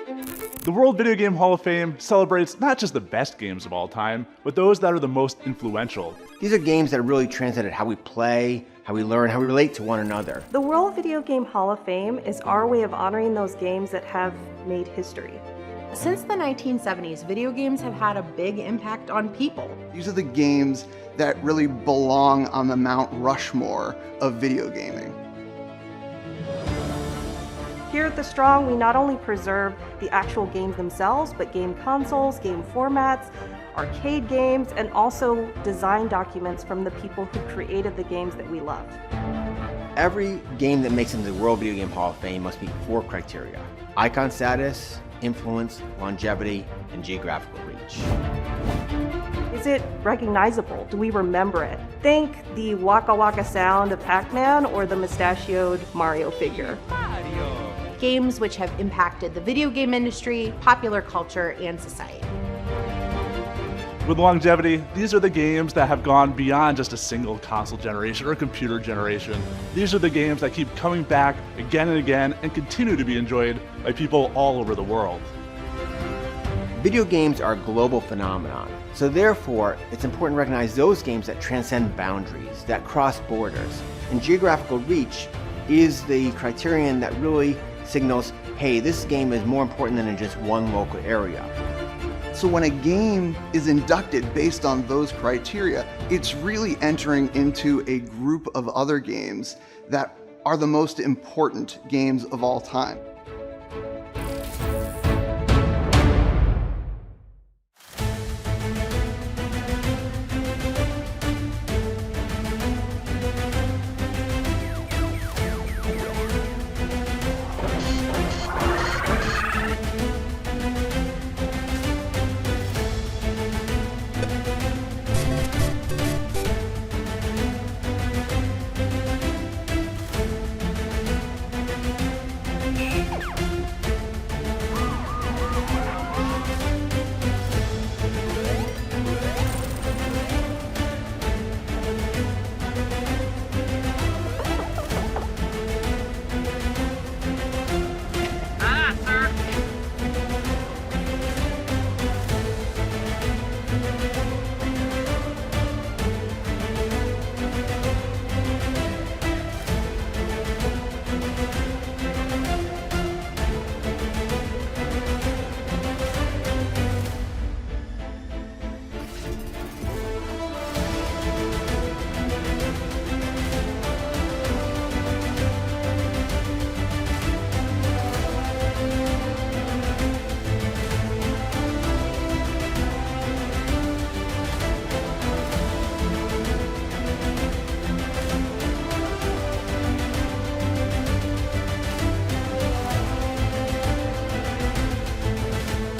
The World Video Game Hall of Fame celebrates not just the best games of all time, but those that are the most influential. These are games that really transcended how we play, how we learn, how we relate to one another. The World Video Game Hall of Fame is our way of honoring those games that have made history. Since the 1970s, video games have had a big impact on people. These are the games that really belong on the Mount Rushmore of video gaming. Here at The Strong, we not only preserve the actual games themselves, but game consoles, game formats, arcade games, and also design documents from the people who created the games that we love. Every game that makes it into the World Video Game Hall of Fame must meet 4 criteria: icon status, influence, longevity, and geographical reach. Is it recognizable? Do we remember it? Think the Waka Waka sound of Pacman or the mustachioed Mario figure. Games which have impacted the video game industry, popular culture, and society. With longevity, these are the games that have gone beyond just a single console generation or computer generation. These are the games that keep coming back again and again and continue to be enjoyed by people all over the world. Video games are a global phenomenon, so therefore it's important to recognize those games that transcend boundaries, that cross borders. And geographical reach is the criterion that really signals, hey, this game is more important than in just one local area. So when a game is inducted based on those criteria, it's really entering into a group of other games that are the most important games of all time.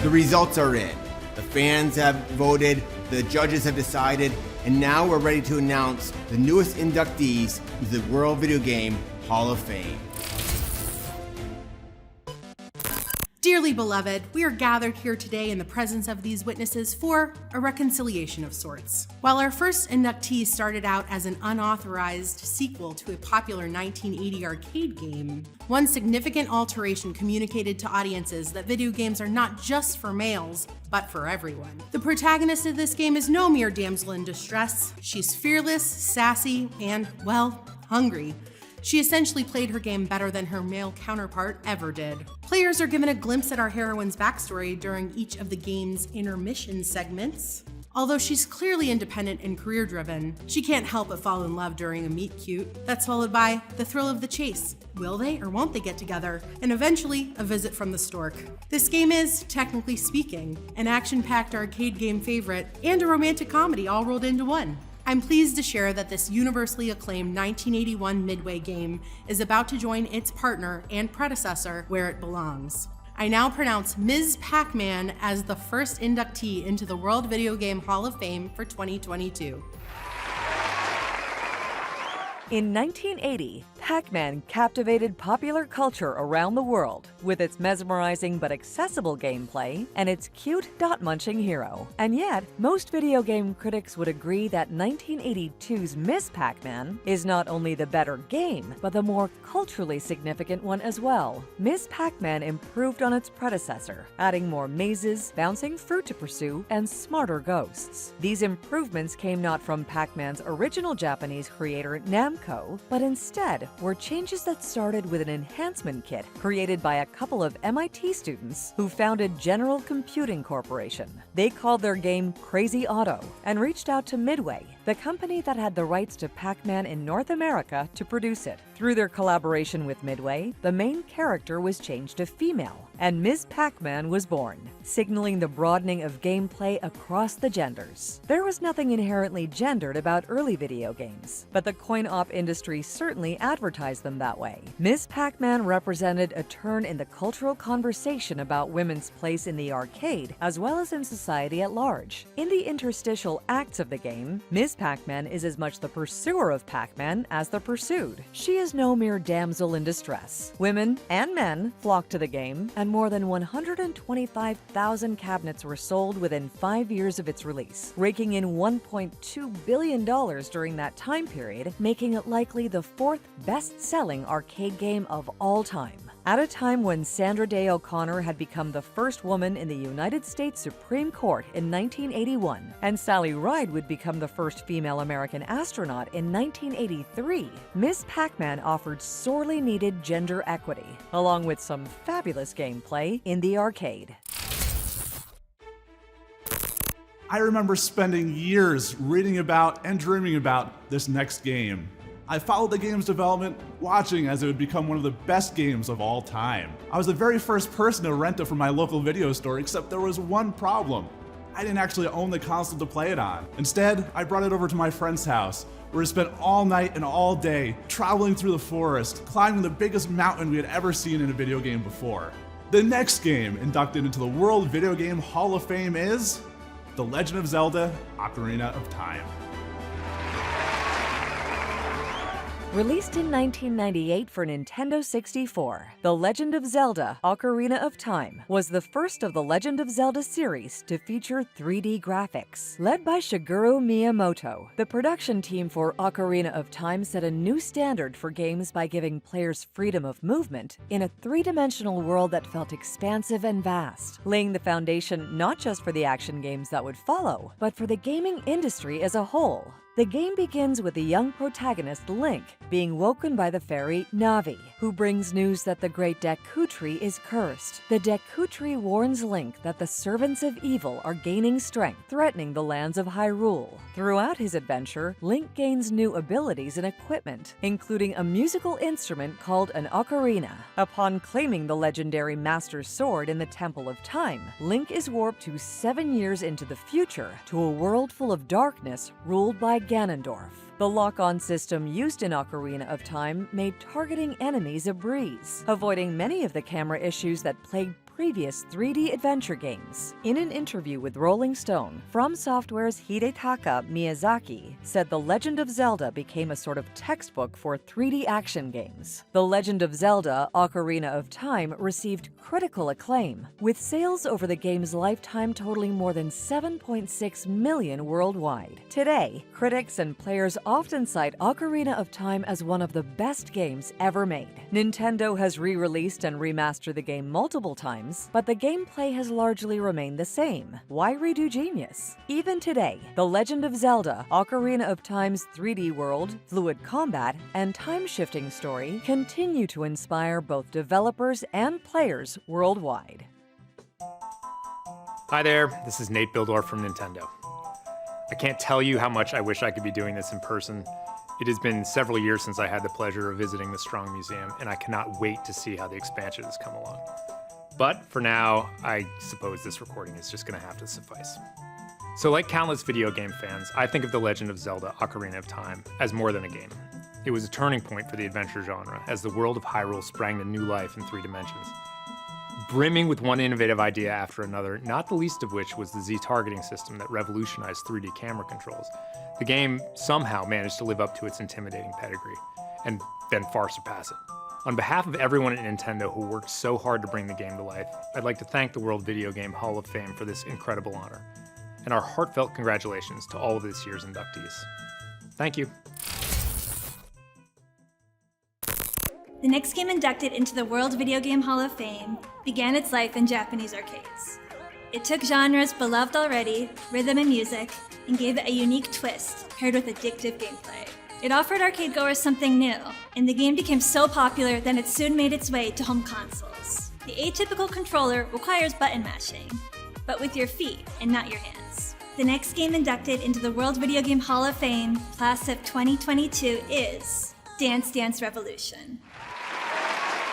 The results are in. The fans have voted, the judges have decided, and now we're ready to announce the newest inductees to the World Video Game Hall of Fame. Dearly beloved, we are gathered here today in the presence of these witnesses for a reconciliation of sorts. While our first inductee started out as an unauthorized sequel to a popular 1980 arcade game, one significant alteration communicated to audiences that video games are not just for males, but for everyone. The protagonist of this game is no mere damsel in distress. She's fearless, sassy, and, well, hungry. She essentially played her game better than her male counterpart ever did. Players are given a glimpse at our heroine's backstory during each of the game's intermission segments. Although she's clearly independent and career-driven, she can't help but fall in love during a meet-cute. That's followed by the thrill of the chase. Will they or won't they get together? And eventually, a visit from the stork. This game is, technically speaking, an action-packed arcade game favorite and a romantic comedy all rolled into one. I'm pleased to share that this universally acclaimed 1981 Midway game is about to join its partner and predecessor where it belongs. I now pronounce Ms. Pacman as the first inductee into the World Video Game Hall of Fame for 2022. In 1980, Pac-Man captivated popular culture around the world with its mesmerizing but accessible gameplay and its cute dot-munching hero. And yet, most video game critics would agree that 1982's Miss Pac-Man is not only the better game, but the more culturally significant one as well. Miss Pac-Man improved on its predecessor, adding more mazes, bouncing fruit to pursue, and smarter ghosts. These improvements came not from Pac-Man's original Japanese creator Namco, but instead were changes that started with an enhancement kit created by a couple of MIT students who founded General Computing Corporation. They called their game Crazy Auto and reached out to Midway, the company that had the rights to Pac-Man in North America, to produce it. Through their collaboration with Midway, the main character was changed to female, and Ms. Pac-Man was born, signaling the broadening of gameplay across the genders. There was nothing inherently gendered about early video games, but the coin-op industry certainly advertised them that way. Ms. Pac-Man represented a turn in the cultural conversation about women's place in the arcade, as well as in society at large. In the interstitial acts of the game, Ms. Pac-Man is as much the pursuer of Pac-Man as the pursued. She is no mere damsel in distress. Women and men flocked to the game, and more than 125,000 cabinets were sold within 5 years of its release, raking in $1.2 billion during that time period, making it likely the fourth best-selling arcade game of all time. At a time when Sandra Day O'Connor had become the first woman in the United States Supreme Court in 1981, and Sally Ride would become the first female American astronaut in 1983, Ms. Pac-Man offered sorely needed gender equity, along with some fabulous gameplay in the arcade. I remember spending years reading about and dreaming about this next game. I followed the game's development, watching as it would become one of the best games of all time. I was the very first person to rent it from my local video store, except there was one problem. I didn't actually own the console to play it on. Instead, I brought it over to my friend's house, where we spent all night and all day traveling through the forest, climbing the biggest mountain we had ever seen in a video game before. The next game inducted into the World Video Game Hall of Fame is The Legend of Zelda: Ocarina of Time. Released in 1998 for Nintendo 64, The Legend of Zelda: Ocarina of Time was the first of the Legend of Zelda series to feature 3D graphics. Led by Shigeru Miyamoto, the production team for Ocarina of Time set a new standard for games by giving players freedom of movement in a three-dimensional world that felt expansive and vast, laying the foundation not just for the action games that would follow, but for the gaming industry as a whole. The game begins with the young protagonist Link being woken by the fairy Navi, who brings news that the great Deku Tree is cursed. The Deku Tree warns Link that the servants of evil are gaining strength, threatening the lands of Hyrule. Throughout his adventure, Link gains new abilities and equipment, including a musical instrument called an ocarina. Upon claiming the legendary Master Sword in the Temple of Time, Link is warped to 7 years into the future to a world full of darkness ruled by Ganondorf. The lock-on system used in Ocarina of Time made targeting enemies a breeze, avoiding many of the camera issues that plagued previous 3D adventure games. In an interview with Rolling Stone, From Software's Hidetaka Miyazaki said The Legend of Zelda became a sort of textbook for 3D action games. The Legend of Zelda: Ocarina of Time received critical acclaim, with sales over the game's lifetime totaling more than 7.6 million worldwide. Today, critics and players often cite Ocarina of Time as one of the best games ever made. Nintendo has re-released and remastered the game multiple times, but the gameplay has largely remained the same. Why redo genius? Even today, The Legend of Zelda: Ocarina of Time's 3D world, fluid combat, and time-shifting story continue to inspire both developers and players worldwide. Hi there, this is Nate Bildorf from Nintendo. I can't tell you how much I wish I could be doing this in person. It has been several years since I had the pleasure of visiting the Strong Museum, and I cannot wait to see how the expansion has come along. But for now, I suppose this recording is just going to have to suffice. So like countless video game fans, I think of The Legend of Zelda: Ocarina of Time as more than a game. It was a turning point for the adventure genre, as the world of Hyrule sprang to new life in 3 dimensions. brimming with one innovative idea after another, not the least of which was the Z-targeting system that revolutionized 3D camera controls. The game somehow managed to live up to its intimidating pedigree, and then far surpass it. On behalf of everyone at Nintendo who worked so hard to bring the game to life, I'd like to thank the World Video Game Hall of Fame for this incredible honor, and our heartfelt congratulations to all of this year's inductees. Thank you. The next game inducted into the World Video Game Hall of Fame began its life in Japanese arcades. It took genres beloved already, rhythm and music, and gave it a unique twist, paired with addictive gameplay. It offered arcade goers something new, and the game became so popular that it soon made its way to home consoles. The atypical controller requires button mashing, but with your feet and not your hands. The next game inducted into the World Video Game Hall of Fame, class of 2022, is Dance Dance Revolution.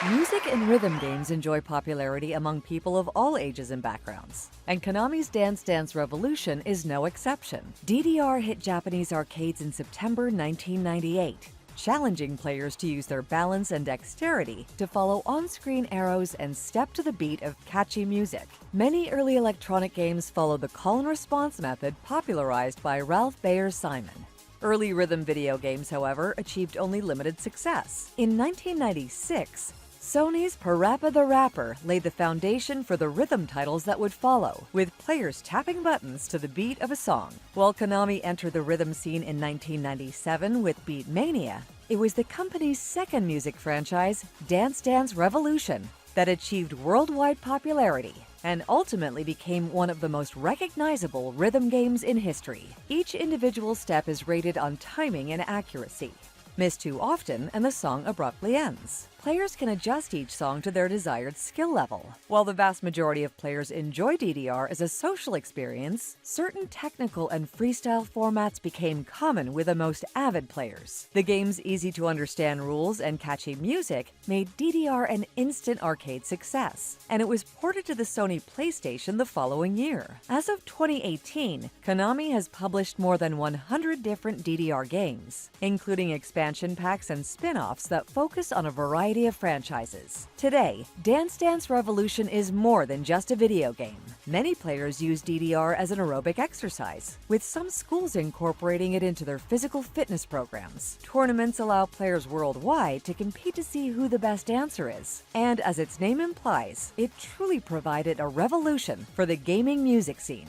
Music and rhythm games enjoy popularity among people of all ages and backgrounds, and Konami's Dance Dance Revolution is no exception. DDR hit Japanese arcades in September 1998, challenging players to use their balance and dexterity to follow on-screen arrows and step to the beat of catchy music. Many early electronic games follow the call-and-response method popularized by Ralph Baer Simon. Early rhythm video games, however, achieved only limited success. In 1996, Sony's Parappa the Rapper laid the foundation for the rhythm titles that would follow, with players tapping buttons to the beat of a song. While Konami entered the rhythm scene in 1997 with Beatmania, it was the company's second music franchise, Dance Dance Revolution, that achieved worldwide popularity and ultimately became one of the most recognizable rhythm games in history. Each individual step is rated on timing and accuracy. Miss too often and the song abruptly ends. Players can adjust each song to their desired skill level. While the vast majority of players enjoy DDR as a social experience, certain technical and freestyle formats became common with the most avid players. The game's easy-to-understand rules and catchy music made DDR an instant arcade success, and it was ported to the Sony PlayStation the following year. As of 2018, Konami has published more than 100 different DDR games, including expansion packs and spin-offs that focus on a variety of franchises. Today, Dance Dance Revolution is more than just a video game. Many players use DDR as an aerobic exercise, with some schools incorporating it into their physical fitness programs. Tournaments allow players worldwide to compete to see who the best dancer is, and as its name implies, it truly provided a revolution for the gaming music scene.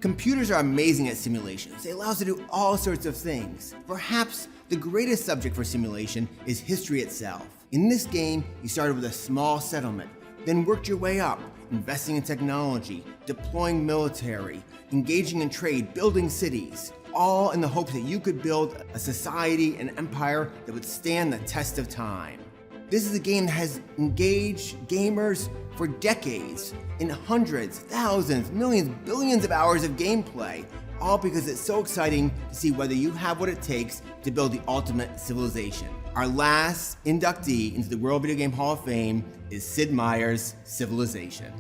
Computers are amazing at simulations. They allow us to do all sorts of things. Perhaps the greatest subject for simulation is history itself. In this game, you started with a small settlement, then worked your way up, investing in technology, deploying military, engaging in trade, building cities, all in the hopes that you could build a society, an empire that would stand the test of time. This is a game that has engaged gamers for decades in hundreds, thousands, millions, billions of hours of gameplay, all because it's so exciting to see whether you have what it takes to build the ultimate civilization. Our last inductee into the World Video Game Hall of Fame is Sid Meier's Civilization.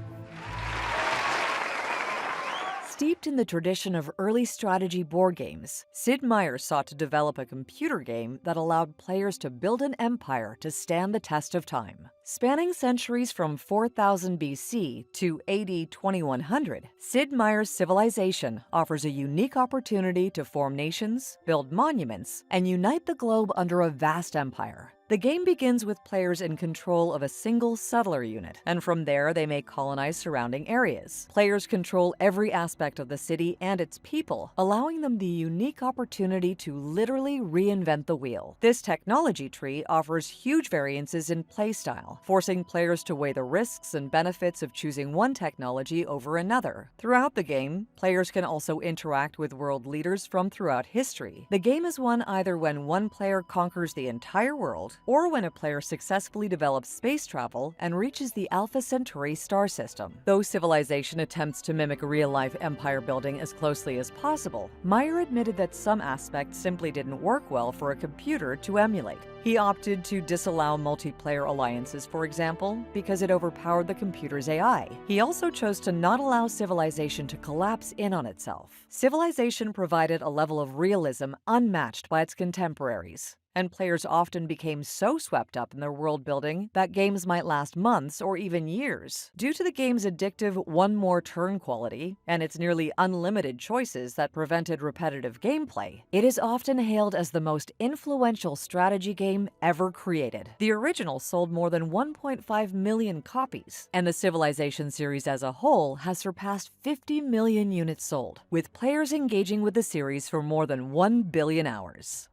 Steeped in the tradition of early strategy board games, Sid Meier sought to develop a computer game that allowed players to build an empire to stand the test of time. Spanning centuries from 4000 BC to AD 2100, Sid Meier's Civilization offers a unique opportunity to form nations, build monuments, and unite the globe under a vast empire. The game begins with players in control of a single settler unit, and from there they may colonize surrounding areas. Players control every aspect of the city and its people, allowing them the unique opportunity to literally reinvent the wheel. This technology tree offers huge variances in playstyle, forcing players to weigh the risks and benefits of choosing one technology over another. Throughout the game, players can also interact with world leaders from throughout history. The game is won either when one player conquers the entire world, or when a player successfully develops space travel and reaches the Alpha Centauri star system. Though Civilization attempts to mimic real-life empire building as closely as possible, Meyer admitted that some aspects simply didn't work well for a computer to emulate. He opted to disallow multiplayer alliances, for example, because it overpowered the computer's AI. He also chose to not allow Civilization to collapse in on itself. Civilization provided a level of realism unmatched by its contemporaries. and players often became so swept up in their world building that games might last months or even years. Due to the game's addictive one more turn quality and its nearly unlimited choices that prevented repetitive gameplay, it is often hailed as the most influential strategy game ever created. The original sold more than 1.5 million copies, and the Civilization series as a whole has surpassed 50 million units sold, with players engaging with the series for more than 1 billion hours.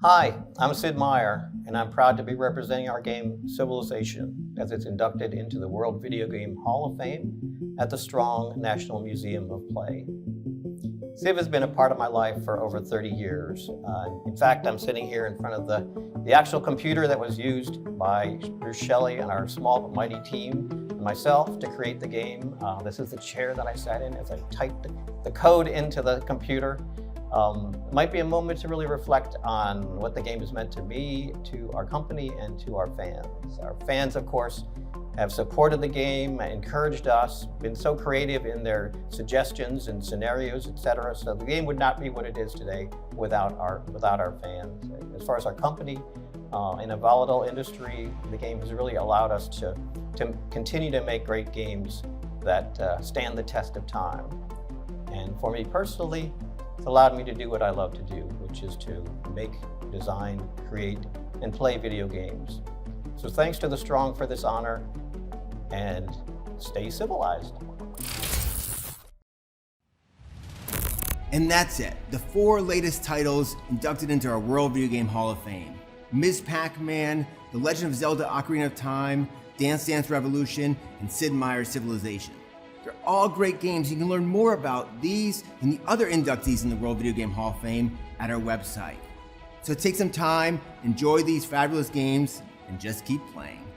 Hi, I'm Sid Meier, and I'm proud to be representing our game Civilization as it's inducted into the World Video Game Hall of Fame at the Strong National Museum of Play. Civ has been a part of my life for over 30 years. In fact, I'm sitting here in front of the actual computer that was used by Bruce Shelley and our small but mighty team and myself to create the game. This is the chair that I sat in as I typed the code into the computer. It might be a moment to really reflect on what the game has meant to me, to our company, and to our fans. Our fans, of course, have supported the game, encouraged us, been so creative in their suggestions and scenarios, etc. So the game would not be what it is today without our fans. As far as our company, in a volatile industry, the game has really allowed us to continue to make great games that stand the test of time. And for me personally, it's allowed me to do what I love to do, which is to make, design, create, and play video games. So thanks to the Strong for this honor, and stay civilized. And that's it. The 4 latest titles inducted into our World Video Game Hall of Fame. Ms. Pacman, The Legend of Zelda Ocarina of Time, Dance Dance Revolution, and Sid Meier's Civilization. They're all great games. You can learn more about these and the other inductees in the World Video Game Hall of Fame at our website. So take some time, enjoy these fabulous games, and just keep playing.